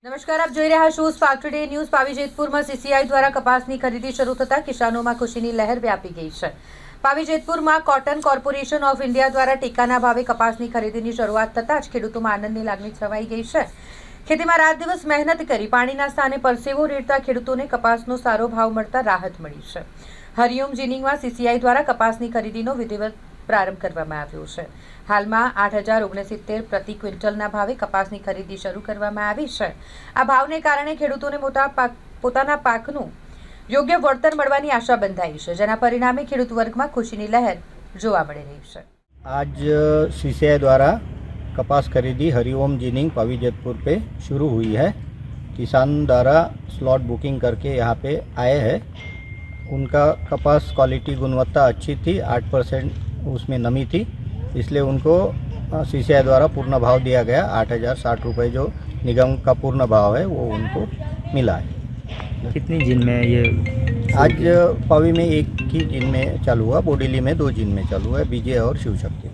નમસ્કાર, આપ જોઈ રહ્યા છો સ્પાર્ક ટુડે ન્યૂઝ। પાવી જેતપુરમાં સીસીઆઈ દ્વારા કપાસની ખરીદી શરૂ થતાં કિસાનોમાં ખુશીની લહેર વ્યાપી ગઈ છે। પાવી જેતપુરમાં કોટન કોર્પોરેશન ઓફ ઇન્ડિયા દ્વારા ટેકાના ભાવે કપાસની ખરીદીની શરૂઆત થતાં જ ખેડૂતોમાં આનંદની લાગણી છવાઈ ગઈ છે। ખેતીમાં રાત દિવસ મહેનત કરી પાણીના સ્થાને પરસેવો રેડતા ખેડૂતોને કપાસનો સારો ભાવ મળતા રાહત મળી છે। હરિઓમ જીનિંગમાં સીસીઆઈ દ્વારા કપાસની ખરીદીનો વિધિવત પ્રારંભ કરવામાં આવ્યો છે। હાલમાં 8,069 પ્રતિ ક્વિન્ટલના ભાવે કપાસની ખરીદી શરૂ કરવામાં આવી છે। આ ભાવને કારણે ખેડૂતોને પોતાના પાકનું યોગ્ય વળતર મળવાની આશા બંધાઈ છે, જેના પરિણામે ખેડૂત વર્ગમાં ખુશીની લહેર જોવા મળી રહી છે। आज सीसीआई द्वारा कपास खरीदी हरिओम जिनिंग पावी जेतपुर पे शुरू हुई है। किसान द्वारा स्लॉट बुकिंग करके यहाँ पे आए हैं। उनका कपास क्वालिटी गुणवत्ता अच्छी थी, 8% उसमें नमी थी, इसलिए उनको सीसीआई द्वारा पूर्ण भाव दिया गया। 8,060 रुपये जो निगम का पूर्ण भाव है वो उनको मिला है। कितनी जिन में ये आज पावी में एक ही जिन में चालू हुआ, बोडीली में 2 जिन में चालू है, बीजे और शिव शक्ति।